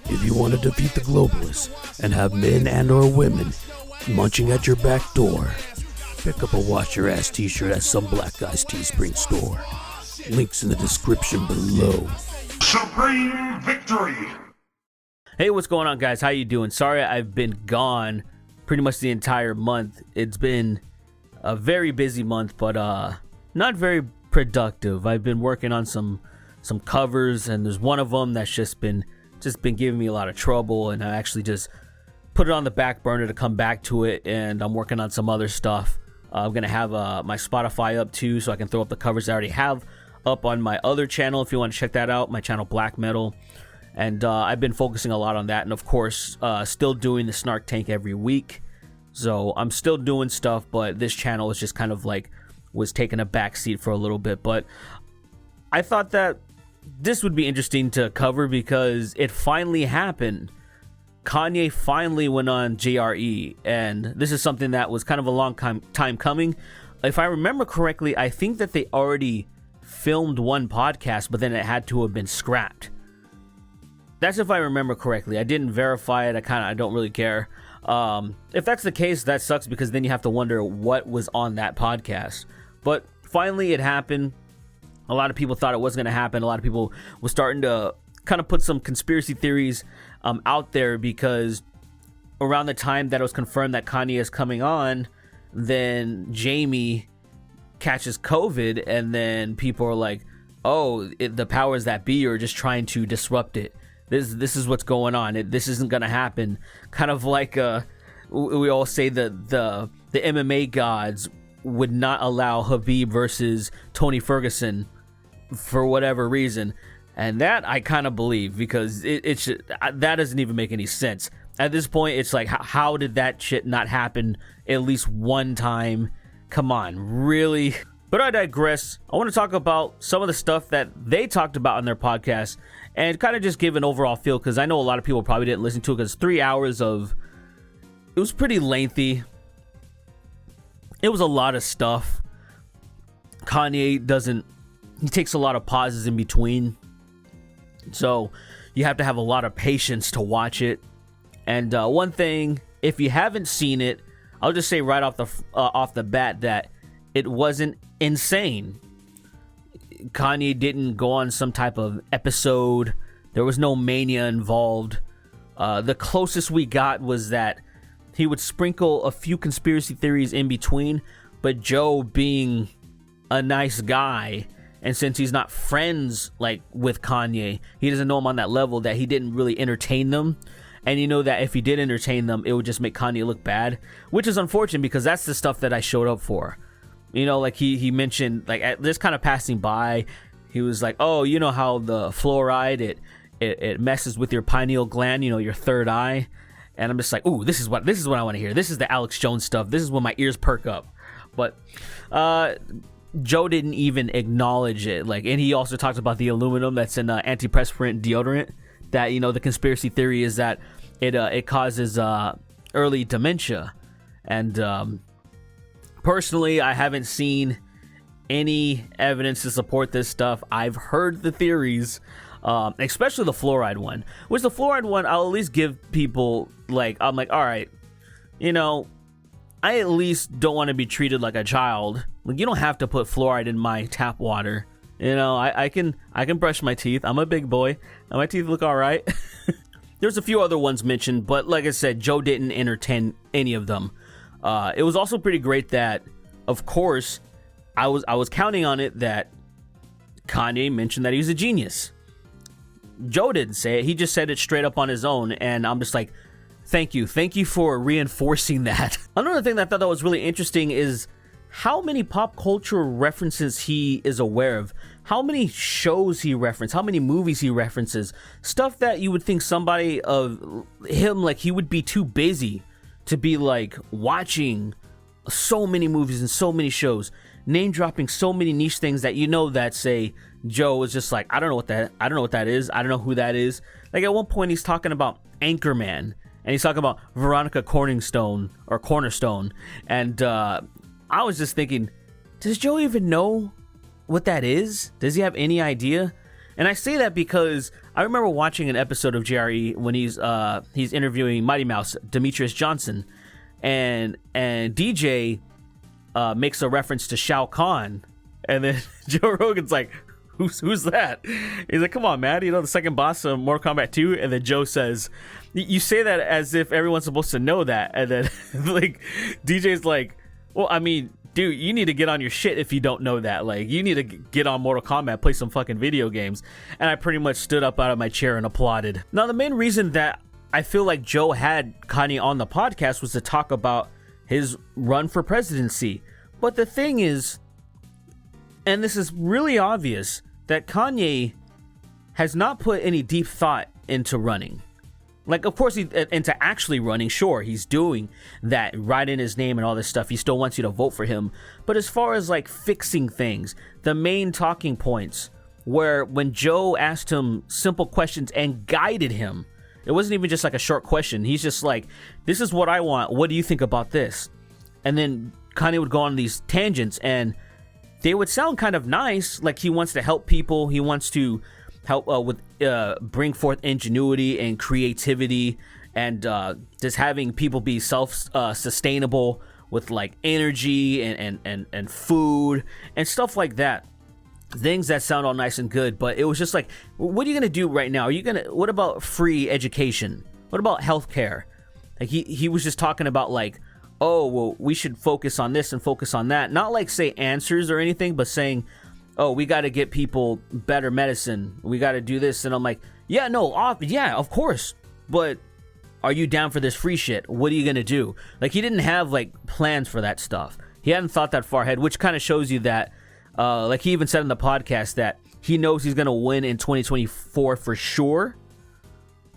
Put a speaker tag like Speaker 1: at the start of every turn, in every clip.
Speaker 1: If you want to defeat the globalists and have men and or women munching at your back door, pick up a wash your ass t-shirt at some black guy's Teespring store. Links in the description below.
Speaker 2: Supreme victory!
Speaker 3: Hey, what's going on, guys? How you doing? Sorry I've been gone pretty much the entire month. It's been a very busy month, but not very productive. I've been working on some covers, and there's one of them that's just been giving me a lot of trouble, and I actually just put it on the back burner to come back to it, and I'm working on some other stuff. I'm gonna have my Spotify up too, so I can throw up the covers I already have up on my other channel if you want to check that out, my channel Black Metal. And I've been focusing a lot on that, and of course still doing the Snark Tank every week. So I'm still doing stuff, but this channel is just kind of like was taking a backseat for a little bit. But I thought that this would be interesting to cover because it finally happened. Kanye finally went on JRE, and this is something that was kind of a long time coming. If I remember correctly, I think that they already filmed one podcast, but then it had to have been scrapped. That's if I remember correctly. I didn't verify it. I don't really care. If that's the case, that sucks because then you have to wonder what was on that podcast. But finally it happened. A lot of people thought it wasn't going to happen. A lot of people were starting to kind of put some conspiracy theories out there because around the time that it was confirmed that Kanye is coming on, then Jamie catches COVID, and then people are like, oh, the powers that be are just trying to disrupt it. This is what's going on. This isn't gonna happen. Kind of like we all say that the MMA gods would not allow Khabib versus Tony Ferguson for whatever reason, and that I kind of believe because that doesn't even make any sense at this point. It's like how did that shit not happen at least one time? Come on, really? But I digress. I want to talk about some of the stuff that they talked about on their podcast and kind of just give an overall feel, because I know a lot of people probably didn't listen to it because 3 hours of it was pretty lengthy. It was a lot of stuff. Kanye he takes a lot of pauses in between, so you have to have a lot of patience to watch it. And one thing, if you haven't seen it, I'll just say right off the bat that it wasn't insane. Kanye didn't go on some type of episode. There was no mania involved. The closest we got was that he would sprinkle a few conspiracy theories in between, but Joe, being a nice guy, and since he's not friends like with Kanye, he doesn't know him on that level, that he didn't really entertain them. And you know that if he did entertain them, it would just make Kanye look bad, which is unfortunate because that's the stuff that I showed up for. You know, like he mentioned, like just kind of passing by, he was like, oh, you know how the fluoride, it messes with your pineal gland, you know, your third eye. And I'm just like, ooh, this is what I want to hear. This is the Alex Jones stuff. This is when my ears perk up. But Joe didn't even acknowledge it. Like, and he also talked about the aluminum that's in antiperspirant deodorant. That, you know, the conspiracy theory is that it causes early dementia. And personally, I haven't seen any evidence to support this stuff. I've heard the theories, especially the fluoride one. Which the fluoride one, I'll at least give people, like, I'm like, all right, you know, I at least don't want to be treated like a child. Like, you don't have to put fluoride in my tap water. You know, I can brush my teeth. I'm a big boy, and my teeth look all right. There's a few other ones mentioned, but like I said, Joe didn't entertain any of them. It was also pretty great that, of course, I was counting on it that Kanye mentioned that he was a genius. Joe didn't say it. He just said it straight up on his own, and I'm just like, thank you for reinforcing that. Another thing that I thought that was really interesting is how many pop culture references he is aware of, how many shows he references, how many movies he references, stuff that you would think somebody of him, like, he would be too busy to be like watching so many movies and so many shows, name dropping so many niche things that, you know, that say Joe is just like, I don't know what that is, I don't know who that is. Like, at one point he's talking about Anchorman, and he's talking about Veronica Cornerstone, and I was just thinking, does Joe even know what that is? Does he have any idea? And I say that because I remember watching an episode of JRE when he's interviewing Mighty Mouse, Demetrius Johnson, and DJ makes a reference to Shao Kahn, and then Joe Rogan's like, Who's that? He's like, come on, man. You know, the second boss of Mortal Kombat 2? And then Joe says, you say that as if everyone's supposed to know that. And then, like, DJ's like, well, I mean, dude, you need to get on your shit if you don't know that. Like, you need to get on Mortal Kombat, play some fucking video games. And I pretty much stood up out of my chair and applauded. Now, the main reason that I feel like Joe had Kanye on the podcast was to talk about his run for presidency. But the thing is, and this is really obvious, that Kanye has not put any deep thought into running. Like, of course, into actually running, sure, he's doing that, right in his name and all this stuff. He still wants you to vote for him. But as far as, like, fixing things, the main talking points, where when Joe asked him simple questions and guided him, it wasn't even just like a short question. He's just like, this is what I want. What do you think about this? And then Kanye would go on these tangents, and they would sound kind of nice, like he wants to help people. He wants to help with bring forth ingenuity and creativity, and just having people be self-sustainable with like energy and food and stuff like that. Things that sound all nice and good, but it was just like, what are you gonna do right now? What about free education? What about healthcare? Like he was just talking about like, oh, well, we should focus on this and focus on that. Not like say answers or anything, but saying, oh, we got to get people better medicine. We got to do this. And I'm like, yeah, no, yeah, of course. But are you down for this free shit? What are you going to do? Like, he didn't have like plans for that stuff. He hadn't thought that far ahead, which kind of shows you that, like he even said in the podcast that he knows he's going to win in 2024 for sure.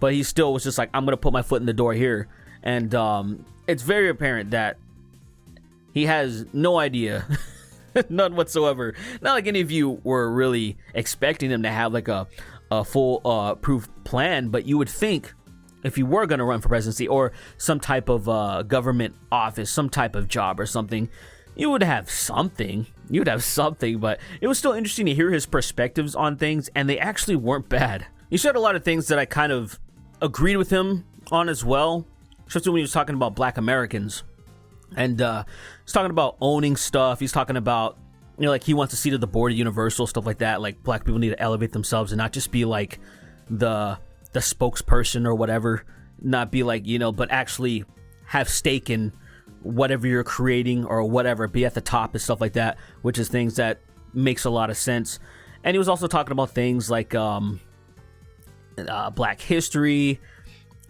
Speaker 3: But he still was just like, I'm going to put my foot in the door here. And it's very apparent that he has no idea, none whatsoever. Not like any of you were really expecting him to have like a full proof plan, but you would think if you were going to run for presidency or some type of government office, some type of job or something, you would have something. You would have something, but it was still interesting to hear his perspectives on things, and they actually weren't bad. He said a lot of things that I kind of agreed with him on as well. Especially when he was talking about Black Americans, and he's talking about owning stuff. He's talking about, you know, like he wants a seat at the board of Universal, stuff like that. Like Black people need to elevate themselves and not just be like the spokesperson or whatever. Not be like, you know, but actually have stake in whatever you're creating or whatever. Be at the top and stuff like that, which is things that makes a lot of sense. And he was also talking about things like Black history.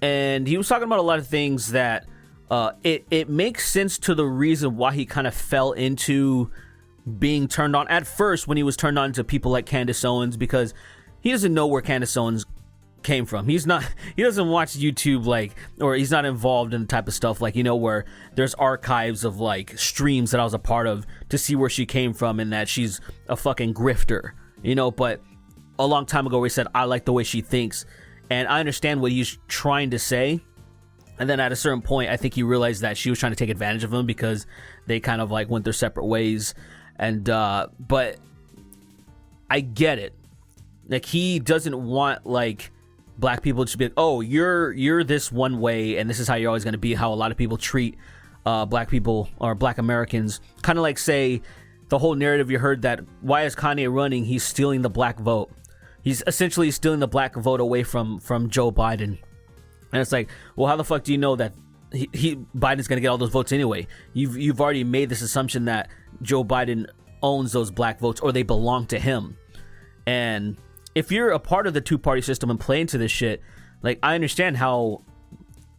Speaker 3: And he was talking about a lot of things that it makes sense to the reason why he kind of fell into being turned on at first when he was turned on to people like Candace Owens, because he doesn't know where Candace Owens came from. He doesn't watch YouTube, like, or he's not involved in the type of stuff like, you know, where there's archives of like streams that I was a part of to see where she came from and that she's a fucking grifter, you know. But a long time ago, he said, I like the way she thinks. And I understand what he's trying to say. And then at a certain point, I think he realized that she was trying to take advantage of him because they kind of like went their separate ways. And, but I get it. Like, he doesn't want like Black people to be like, oh, you're this one way and this is how you're always going to be. How a lot of people treat Black people or Black Americans. Kind of like, say, the whole narrative you heard that why is Kanye running? He's stealing the Black vote. He's essentially stealing the Black vote away from Joe Biden. And it's like, well, how the fuck do you know that Biden's going to get all those votes anyway? You've already made this assumption that Joe Biden owns those Black votes or they belong to him. And if you're a part of the two-party system and play into this shit, like, I understand how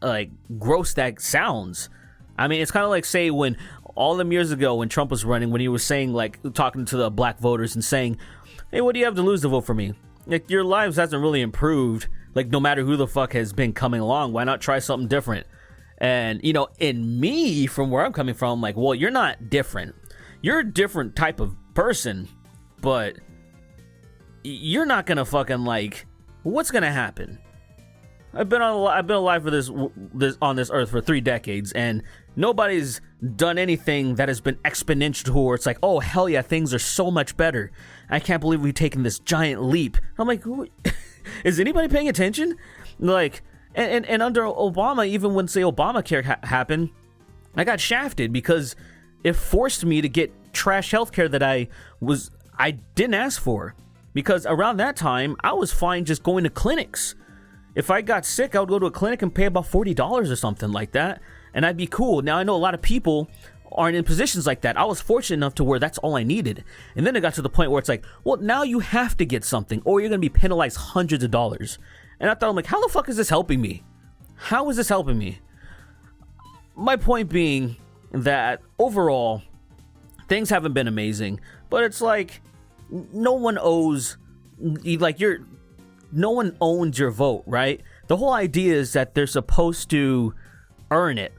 Speaker 3: like gross that sounds. I mean, it's kind of like, say, when all them years ago when Trump was running, when he was saying, like, talking to the Black voters and saying, hey, what do you have to lose to vote for me? Like, your lives hasn't really improved. Like, no matter who the fuck has been coming along, why not try something different? And, you know, in me, from where I'm coming from, like, well, you're not different. You're a different type of person, but you're not gonna fucking, like, what's gonna happen? I've been alive for this on this earth for 3 decades, and nobody's done anything that has been exponential to where it's like, oh hell yeah, things are so much better. I can't believe we've taken this giant leap. I'm like, is anybody paying attention? Like, and under Obama, even when say Obamacare happened, I got shafted because it forced me to get trash healthcare that I didn't ask for. Because around that time, I was fine just going to clinics. If I got sick, I would go to a clinic and pay about $40 or something like that, and I'd be cool. Now, I know a lot of people aren't in positions like that. I was fortunate enough to where that's all I needed. And then it got to the point where it's like, well, now you have to get something, or you're going to be penalized hundreds of dollars. And I thought, I'm like, how the fuck is this helping me? How is this helping me? My point being that overall, things haven't been amazing, but it's like, no one owns your vote, right? The whole idea is that they're supposed to earn it.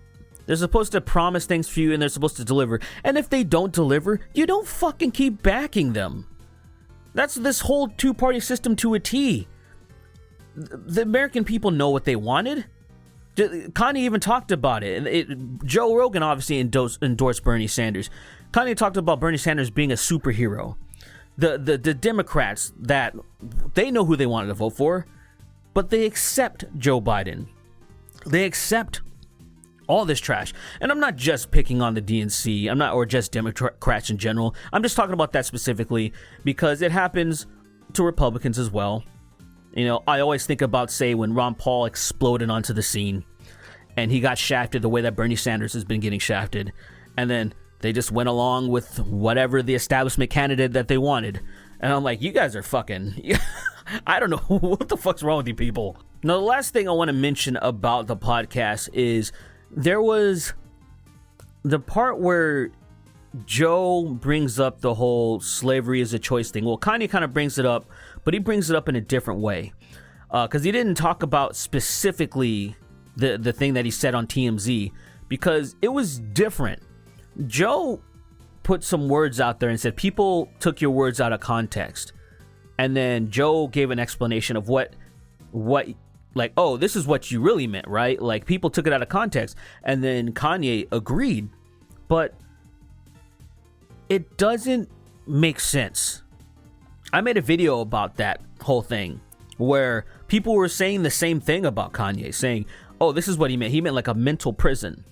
Speaker 3: They're supposed to promise things for you, and they're supposed to deliver. And if they don't deliver, you don't fucking keep backing them. That's this whole two-party system to a T. The American people know what they wanted. Kanye even talked about it. Joe Rogan obviously endorsed Bernie Sanders. Kanye talked about Bernie Sanders being a superhero. The Democrats, that they know who they wanted to vote for, but they accept Joe Biden. They accept all this trash. And I'm not just picking on the DNC, or just Democrats in general. I'm just talking about that specifically because it happens to Republicans as well. You know, I always think about, say, when Ron Paul exploded onto the scene and he got shafted the way that Bernie Sanders has been getting shafted. And then they just went along with whatever the establishment candidate that they wanted. And I'm like, you guys are fucking... I don't know. What the fuck's wrong with you people? Now, the last thing I want to mention about the podcast is there was the part where Joe brings up the whole slavery is a choice thing. Well, Kanye kind of brings it up, but he brings it up in a different way. Because he didn't talk about specifically the thing that he said on TMZ, because it was different. Joe put some words out there and said people took your words out of context. And then Joe gave an explanation of what like, oh, this is what you really meant, right? Like, people took it out of context. And then Kanye agreed. But it doesn't make sense. I made a video about that whole thing where people were saying the same thing about Kanye, saying, oh, this is what he meant. He meant like a mental prison.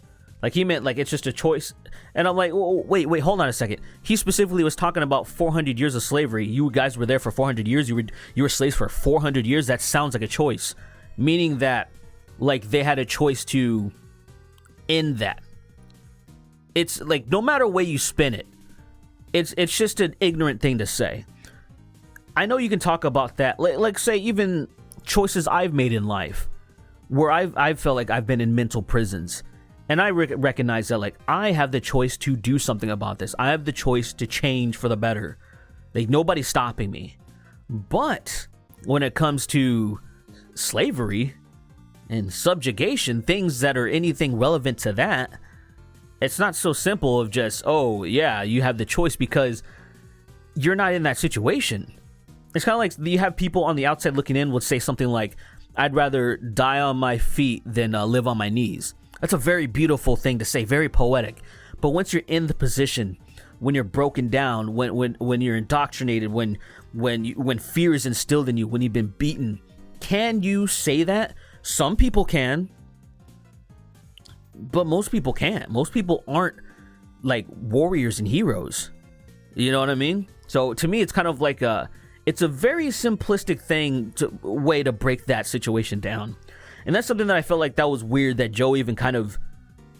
Speaker 3: Like, he meant like it's just a choice. And I'm like, wait, hold on a second. He specifically was talking about 400 years of slavery. You guys were there for 400 years. You were slaves for 400 years. That sounds like a choice. Meaning that, like, they had a choice to end that. It's like, no matter way you spin it, it's just an ignorant thing to say. I know you can talk about that. Like say, even choices I've made in life, where I've felt like I've been in mental prisons. And I recognize that, like, I have the choice to do something about this. I have the choice to change for the better. Like, nobody's stopping me. But when it comes to slavery and subjugation, things that are anything relevant to that, it's not so simple of just, oh, yeah, you have the choice, because you're not in that situation. It's kind of like you have people on the outside looking in would say something like, I'd rather die on my feet than live on my knees. That's a very beautiful thing to say, very poetic. But once you're in the position, when you're broken down, when you're indoctrinated, when fear is instilled in you, when you've been beaten, can you say that? Some people can, but most people can't. Most people aren't like warriors and heroes. You know what I mean? So to me, it's kind of like it's a very simplistic way to break that situation down. And that's something that I felt like that was weird that Joe even kind of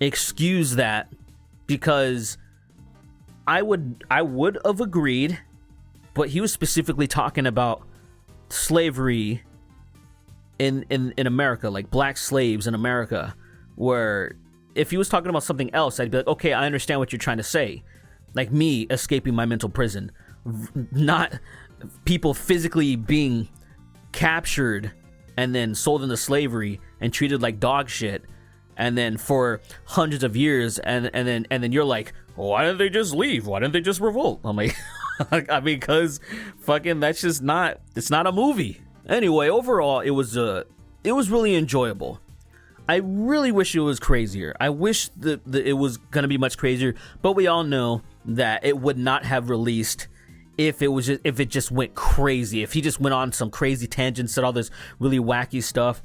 Speaker 3: excused that, because I would have agreed, but he was specifically talking about slavery in America, like black slaves in America, where if he was talking about something else, I'd be like, okay, I understand what you're trying to say. Like me escaping my mental prison, not people physically being captured and then sold into slavery and treated like dog shit, and then for hundreds of years, and then you're like, why didn't they just leave? Why didn't they just revolt? I'm like, I mean, because fucking that's just not, it's not a movie. Anyway, overall, it was a it was really enjoyable. I really wish it was crazier. I wish that it was going to be much crazier, but we all know that it would not have released if it just went crazy. If he just went on some crazy tangents, said all this really wacky stuff.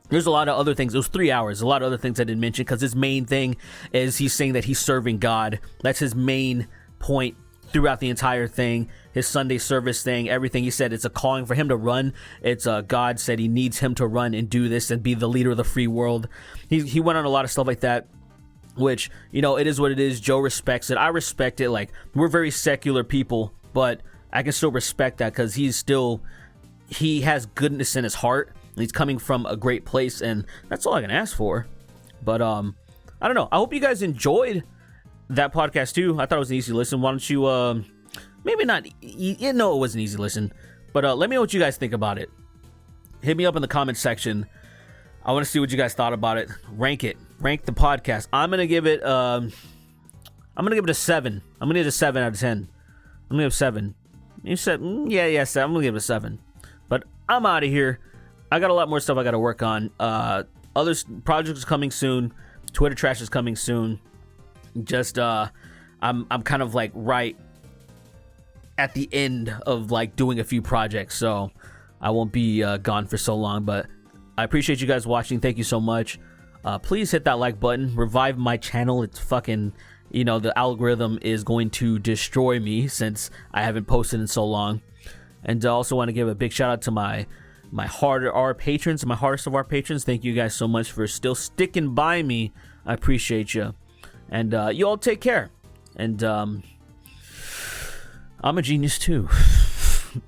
Speaker 3: There's a lot of other things. It was 3 hours. A lot of other things I didn't mention because his main thing is he's saying that he's serving God. That's his main point throughout the entire thing. His Sunday service thing, everything. He said it's a calling for him to run. It's God said he needs him to run and do this and be the leader of the free world. He went on a lot of stuff like that, which, you know, it is what it is. Joe respects it. I respect it. Like, we're very secular people, but I can still respect that because he has goodness in his heart. He's coming from a great place, and that's all I can ask for. But I don't know. I hope you guys enjoyed that podcast too. I thought it was an easy listen. Why don't you maybe not? You know, it was an easy listen, but let me know what you guys think about it. Hit me up in the comment section. I want to see what you guys thought about it. Rank the podcast. I'm gonna give it a 7. I'm gonna give it a 7 out of 10. I'm gonna give it a 7. You said yeah 7. I'm gonna give it a 7. But I'm out of here. I got a lot more stuff I got to work on. Other projects coming soon. Twitter trash is coming soon. Just I'm kind of like right at the end of like doing a few projects, so I won't be gone for so long. But I appreciate you guys watching. Thank you so much. Please hit that like button. Revive my channel. It's fucking, you know, the algorithm is going to destroy me since I haven't posted in so long. And I also want to give a big shout out to my hardest of our patrons. Thank you guys so much for still sticking by me. I appreciate you. And you all take care. And I'm a genius too.